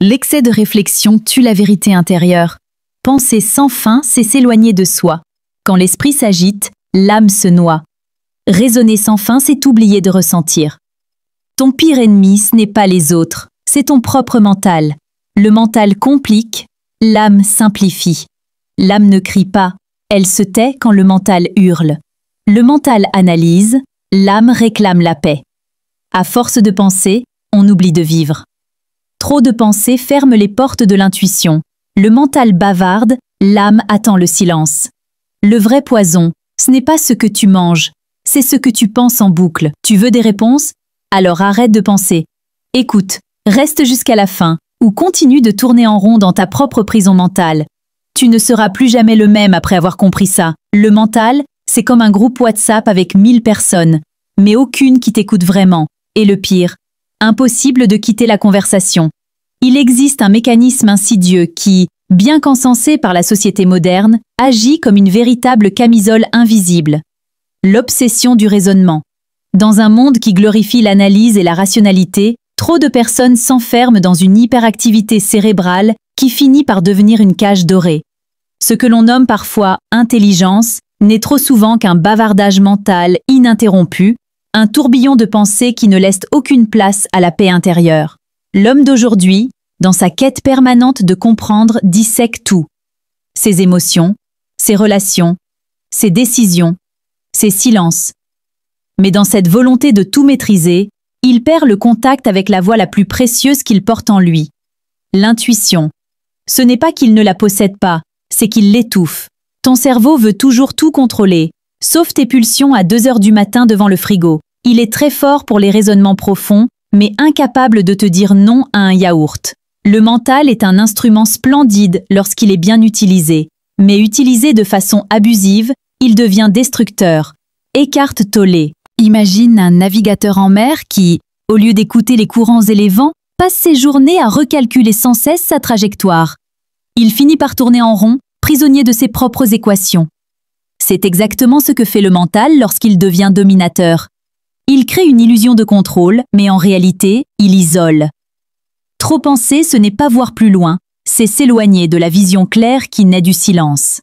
L'excès de réflexion tue la vérité intérieure. Penser sans fin, c'est s'éloigner de soi. Quand l'esprit s'agite, l'âme se noie. Raisonner sans fin, c'est oublier de ressentir. Ton pire ennemi, ce n'est pas les autres, c'est ton propre mental. Le mental complique, l'âme simplifie. L'âme ne crie pas, elle se tait quand le mental hurle. Le mental analyse, l'âme réclame la paix. À force de penser, on oublie de vivre. Trop de pensées ferment les portes de l'intuition. Le mental bavarde, l'âme attend le silence. Le vrai poison, ce n'est pas ce que tu manges, c'est ce que tu penses en boucle. Tu veux des réponses? Alors arrête de penser. Écoute, reste jusqu'à la fin, ou continue de tourner en rond dans ta propre prison mentale. Tu ne seras plus jamais le même après avoir compris ça. Le mental, c'est comme un groupe WhatsApp avec 1000 personnes, mais aucune qui t'écoute vraiment. Et le pire, impossible de quitter la conversation. Il existe un mécanisme insidieux qui, bien qu'encensé par la société moderne, agit comme une véritable camisole invisible. L'obsession du raisonnement. Dans un monde qui glorifie l'analyse et la rationalité, trop de personnes s'enferment dans une hyperactivité cérébrale qui finit par devenir une cage dorée. Ce que l'on nomme parfois intelligence n'est trop souvent qu'un bavardage mental ininterrompu, un tourbillon de pensées qui ne laisse aucune place à la paix intérieure. L'homme d'aujourd'hui, dans sa quête permanente de comprendre, dissèque tout. Ses émotions, ses relations, ses décisions, ses silences. Mais dans cette volonté de tout maîtriser, il perd le contact avec la voie la plus précieuse qu'il porte en lui. L'intuition. Ce n'est pas qu'il ne la possède pas, c'est qu'il l'étouffe. Ton cerveau veut toujours tout contrôler, sauf tes pulsions à 2 heures du matin devant le frigo. Il est très fort pour les raisonnements profonds, mais incapable de te dire non à un yaourt. Le mental est un instrument splendide lorsqu'il est bien utilisé, mais utilisé de façon abusive, il devient destructeur. Eckhart Tolle. Imagine un navigateur en mer qui, au lieu d'écouter les courants et les vents, passe ses journées à recalculer sans cesse sa trajectoire. Il finit par tourner en rond, prisonnier de ses propres équations. C'est exactement ce que fait le mental lorsqu'il devient dominateur. Il crée une illusion de contrôle, mais en réalité, il isole. Trop penser, ce n'est pas voir plus loin, c'est s'éloigner de la vision claire qui naît du silence.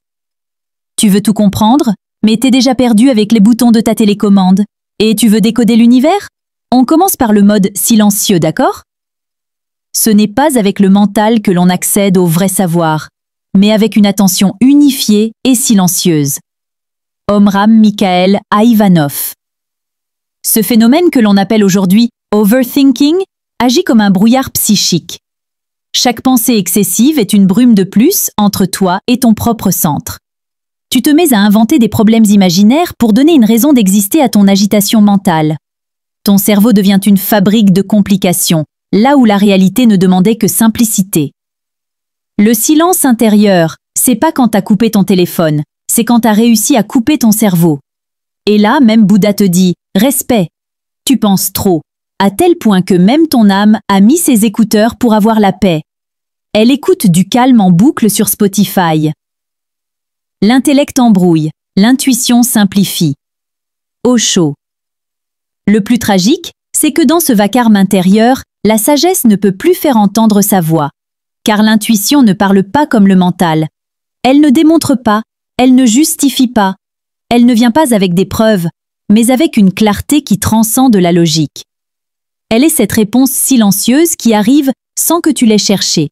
Tu veux tout comprendre, mais t'es déjà perdu avec les boutons de ta télécommande. Et tu veux décoder l'univers? On commence par le mode silencieux, d'accord? Ce n'est pas avec le mental que l'on accède au vrai savoir, mais avec une attention unifiée et silencieuse. Omram Mikhaël Aïvanov. Ce phénomène que l'on appelle aujourd'hui overthinking agit comme un brouillard psychique. Chaque pensée excessive est une brume de plus entre toi et ton propre centre. Tu te mets à inventer des problèmes imaginaires pour donner une raison d'exister à ton agitation mentale. Ton cerveau devient une fabrique de complications, là où la réalité ne demandait que simplicité. Le silence intérieur, c'est pas quand t'as coupé ton téléphone, c'est quand t'as réussi à couper ton cerveau. Et là, même Bouddha te dit « respect ». Tu penses trop, à tel point que même ton âme a mis ses écouteurs pour avoir la paix. Elle écoute du calme en boucle sur Spotify. L'intellect embrouille, l'intuition simplifie. Osho. Le plus tragique, c'est que dans ce vacarme intérieur, la sagesse ne peut plus faire entendre sa voix. Car l'intuition ne parle pas comme le mental. Elle ne démontre pas, elle ne justifie pas. Elle ne vient pas avec des preuves, mais avec une clarté qui transcende la logique. Elle est cette réponse silencieuse qui arrive sans que tu l'aies cherchée.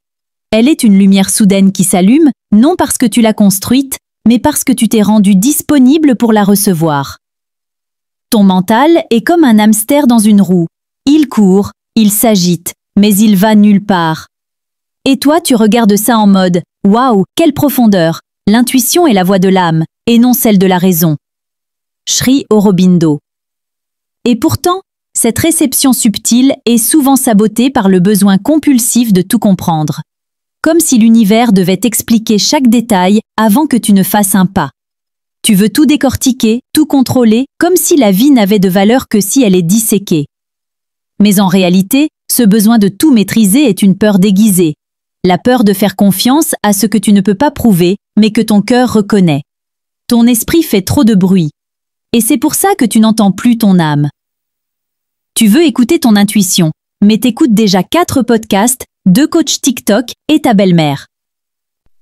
Elle est une lumière soudaine qui s'allume, non parce que tu l'as construite, mais parce que tu t'es rendu disponible pour la recevoir. Ton mental est comme un hamster dans une roue. Il court, il s'agite, mais il va nulle part. Et toi, tu regardes ça en mode « Waouh, quelle profondeur ! L'intuition est la voix de l'âme, et non celle de la raison. » Sri Aurobindo. Et pourtant, cette réception subtile est souvent sabotée par le besoin compulsif de tout comprendre. Comme si l'univers devait expliquer chaque détail avant que tu ne fasses un pas. Tu veux tout décortiquer, tout contrôler, comme si la vie n'avait de valeur que si elle est disséquée. Mais en réalité, ce besoin de tout maîtriser est une peur déguisée. La peur de faire confiance à ce que tu ne peux pas prouver, mais que ton cœur reconnaît. Ton esprit fait trop de bruit. Et c'est pour ça que tu n'entends plus ton âme. Tu veux écouter ton intuition, mais t'écoutes déjà 4 podcasts, 2 coachs TikTok et ta belle-mère.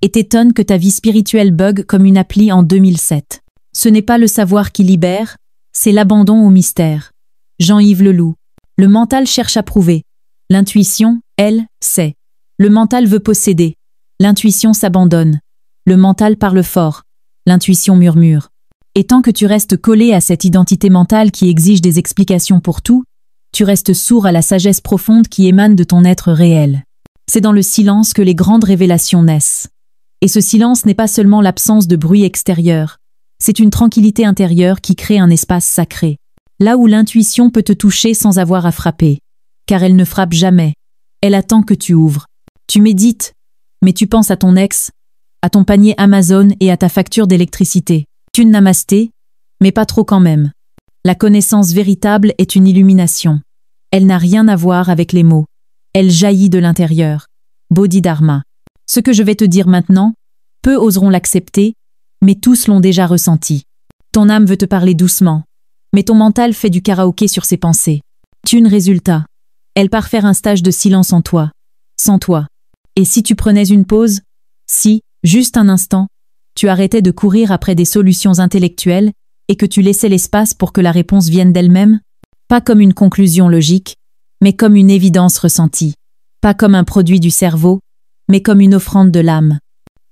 Et t'étonnes que ta vie spirituelle bug comme une appli en 2007. Ce n'est pas le savoir qui libère, c'est l'abandon au mystère. Jean-Yves Leloup. Le mental cherche à prouver. L'intuition, elle, sait. Le mental veut posséder. L'intuition s'abandonne. Le mental parle fort. L'intuition murmure. Et tant que tu restes collé à cette identité mentale qui exige des explications pour tout, tu restes sourd à la sagesse profonde qui émane de ton être réel. C'est dans le silence que les grandes révélations naissent. Et ce silence n'est pas seulement l'absence de bruit extérieur, c'est une tranquillité intérieure qui crée un espace sacré. Là où l'intuition peut te toucher sans avoir à frapper. Car elle ne frappe jamais. Elle attend que tu ouvres. Tu médites, mais tu penses à ton ex, à ton panier Amazon et à ta facture d'électricité. Tu namasté, mais pas trop quand même. La connaissance véritable est une illumination. Elle n'a rien à voir avec les mots. Elle jaillit de l'intérieur. Bodhidharma. Ce que je vais te dire maintenant, peu oseront l'accepter, mais tous l'ont déjà ressenti. Ton âme veut te parler doucement, mais ton mental fait du karaoké sur ses pensées. Thune résultat. Elle part faire un stage de silence en toi, sans toi. Et si tu prenais une pause, si, juste un instant, tu arrêtais de courir après des solutions intellectuelles et que tu laissais l'espace pour que la réponse vienne d'elle-même, pas comme une conclusion logique, mais comme une évidence ressentie, pas comme un produit du cerveau, mais comme une offrande de l'âme.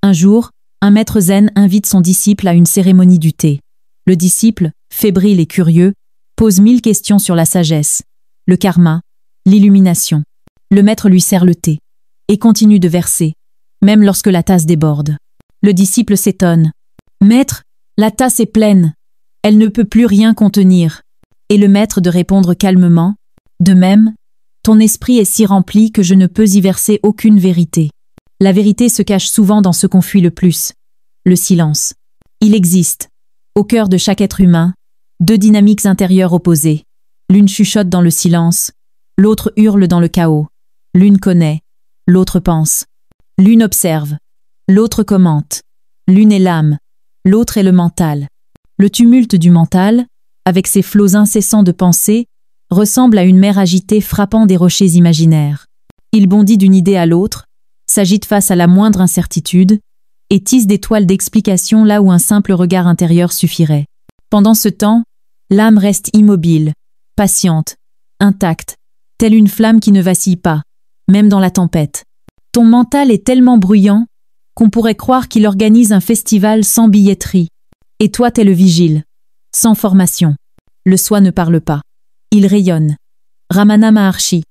Un jour, un maître zen invite son disciple à une cérémonie du thé. Le disciple, fébrile et curieux, pose 1000 questions sur la sagesse, le karma, l'illumination. Le maître lui sert le thé et continue de verser, même lorsque la tasse déborde. Le disciple s'étonne. « Maître, la tasse est pleine. Elle ne peut plus rien contenir. » Et le maître de répondre calmement. « De même, ton esprit est si rempli que je ne peux y verser aucune vérité. » La vérité se cache souvent dans ce qu'on fuit le plus. Le silence. Il existe, au cœur de chaque être humain, 2 dynamiques intérieures opposées. L'une chuchote dans le silence, l'autre hurle dans le chaos. L'une connaît, l'autre pense. L'une observe, l'autre commente. L'une est l'âme, l'autre est le mental. Le tumulte du mental, avec ses flots incessants de pensée, ressemble à une mer agitée frappant des rochers imaginaires. Il bondit d'une idée à l'autre, s'agite face à la moindre incertitude, et tisse des toiles d'explication là où un simple regard intérieur suffirait. Pendant ce temps, l'âme reste immobile, patiente, intacte, telle une flamme qui ne vacille pas, même dans la tempête. Ton mental est tellement bruyant qu'on pourrait croire qu'il organise un festival sans billetterie. Et toi t'es le vigile, sans formation. Le soi ne parle pas. Il rayonne. Ramana Maharshi.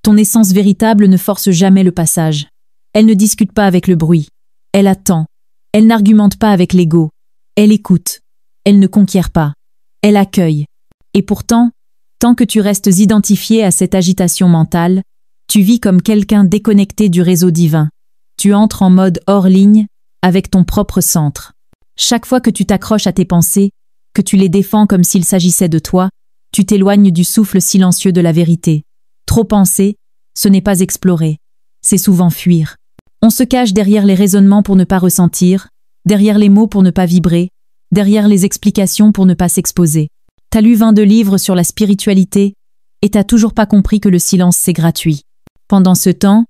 Ton essence véritable ne force jamais le passage. Elle ne discute pas avec le bruit. Elle attend. Elle n'argumente pas avec l'ego. Elle écoute. Elle ne conquiert pas. Elle accueille. Et pourtant, tant que tu restes identifié à cette agitation mentale, tu vis comme quelqu'un déconnecté du réseau divin. Tu entres en mode hors ligne, avec ton propre centre. Chaque fois que tu t'accroches à tes pensées, que tu les défends comme s'il s'agissait de toi, tu t'éloignes du souffle silencieux de la vérité. Trop penser, ce n'est pas explorer, c'est souvent fuir. On se cache derrière les raisonnements pour ne pas ressentir, derrière les mots pour ne pas vibrer, derrière les explications pour ne pas s'exposer. T'as lu 22 livres sur la spiritualité et t'as toujours pas compris que le silence c'est gratuit. Pendant ce temps,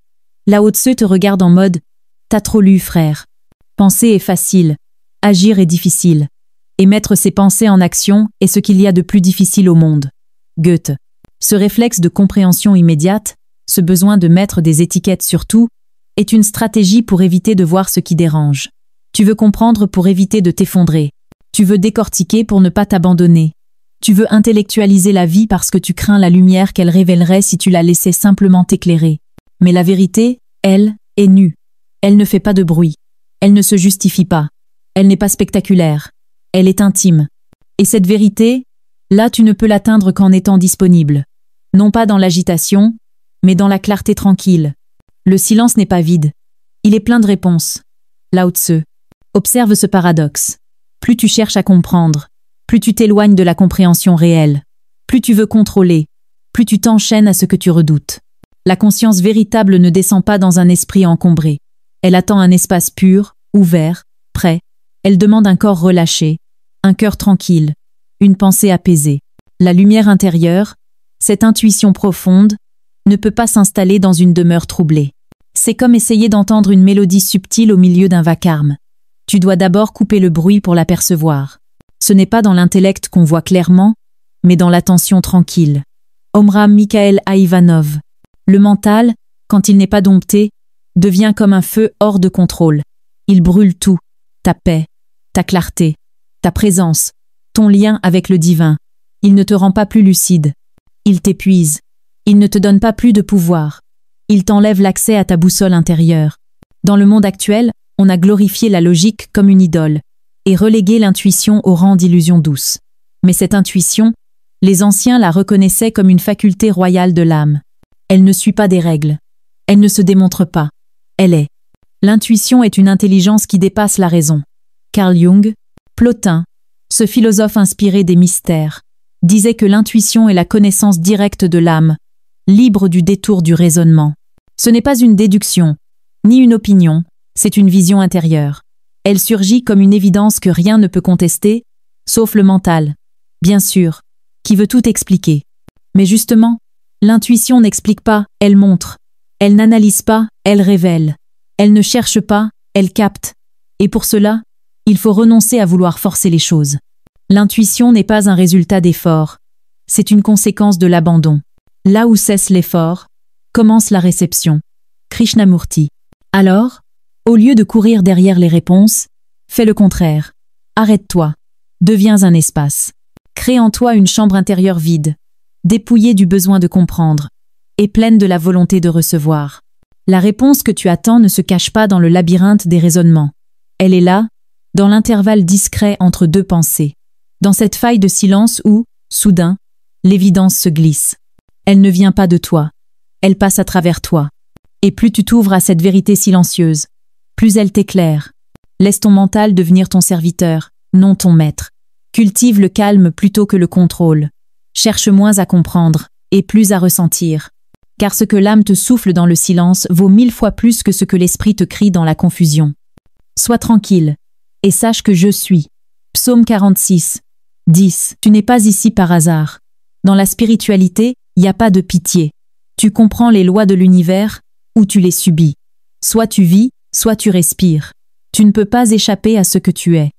Lao Tse te regarde en mode « T'as trop lu, frère. Penser est facile, agir est difficile. Et mettre ses pensées en action est ce qu'il y a de plus difficile au monde. » Goethe. Ce réflexe de compréhension immédiate, ce besoin de mettre des étiquettes sur tout, est une stratégie pour éviter de voir ce qui dérange. Tu veux comprendre pour éviter de t'effondrer. Tu veux décortiquer pour ne pas t'abandonner. Tu veux intellectualiser la vie parce que tu crains la lumière qu'elle révélerait si tu la laissais simplement t'éclairer. Mais la vérité, elle, est nue. Elle ne fait pas de bruit. Elle ne se justifie pas. Elle n'est pas spectaculaire. Elle est intime. Et cette vérité, là tu ne peux l'atteindre qu'en étant disponible. Non pas dans l'agitation, mais dans la clarté tranquille. Le silence n'est pas vide. Il est plein de réponses. Lao Tse. Observe ce paradoxe. Plus tu cherches à comprendre, plus tu t'éloignes de la compréhension réelle. Plus tu veux contrôler, plus tu t'enchaînes à ce que tu redoutes. La conscience véritable ne descend pas dans un esprit encombré. Elle attend un espace pur, ouvert, prêt. Elle demande un corps relâché, un cœur tranquille, une pensée apaisée. La lumière intérieure, cette intuition profonde, ne peut pas s'installer dans une demeure troublée. C'est comme essayer d'entendre une mélodie subtile au milieu d'un vacarme. Tu dois d'abord couper le bruit pour l'apercevoir. Ce n'est pas dans l'intellect qu'on voit clairement, mais dans l'attention tranquille. Omram Mikhaël Ivanov. Le mental, quand il n'est pas dompté, devient comme un feu hors de contrôle. Il brûle tout, ta paix, ta clarté, ta présence, ton lien avec le divin. Il ne te rend pas plus lucide. Il t'épuise. Il ne te donne pas plus de pouvoir. Il t'enlève l'accès à ta boussole intérieure. Dans le monde actuel, on a glorifié la logique comme une idole et relégué l'intuition au rang d'illusion douce. Mais cette intuition, les anciens la reconnaissaient comme une faculté royale de l'âme. Elle ne suit pas des règles. Elle ne se démontre pas. Elle est. L'intuition est une intelligence qui dépasse la raison. Carl Jung, Plotin, ce philosophe inspiré des mystères, disait que l'intuition est la connaissance directe de l'âme, libre du détour du raisonnement. Ce n'est pas une déduction, ni une opinion, c'est une vision intérieure. Elle surgit comme une évidence que rien ne peut contester, sauf le mental, bien sûr, qui veut tout expliquer. Mais justement, l'intuition n'explique pas, elle montre. Elle n'analyse pas, elle révèle. Elle ne cherche pas, elle capte. Et pour cela, il faut renoncer à vouloir forcer les choses. L'intuition n'est pas un résultat d'effort, c'est une conséquence de l'abandon. Là où cesse l'effort, commence la réception. Krishnamurti. Alors, au lieu de courir derrière les réponses, fais le contraire. Arrête-toi. Deviens un espace. Crée en toi une chambre intérieure vide, dépouillée du besoin de comprendre, et pleine de la volonté de recevoir. La réponse que tu attends ne se cache pas dans le labyrinthe des raisonnements. Elle est là, dans l'intervalle discret entre deux pensées. Dans cette faille de silence où, soudain, l'évidence se glisse. Elle ne vient pas de toi. Elle passe à travers toi. Et plus tu t'ouvres à cette vérité silencieuse, plus elle t'éclaire. Laisse ton mental devenir ton serviteur, non ton maître. Cultive le calme plutôt que le contrôle. Cherche moins à comprendre et plus à ressentir. Car ce que l'âme te souffle dans le silence vaut 1000 fois plus que ce que l'esprit te crie dans la confusion. Sois tranquille et sache que je suis. Psaume 46, 10. Tu n'es pas ici par hasard. Dans la spiritualité, il n'y a pas de pitié. Tu comprends les lois de l'univers ou tu les subis. Soit tu vis, soit tu respires. Tu ne peux pas échapper à ce que tu es.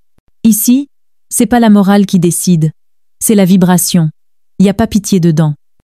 Ici, c'est pas la morale qui décide, c'est la vibration. Il n'y a pas pitié dedans.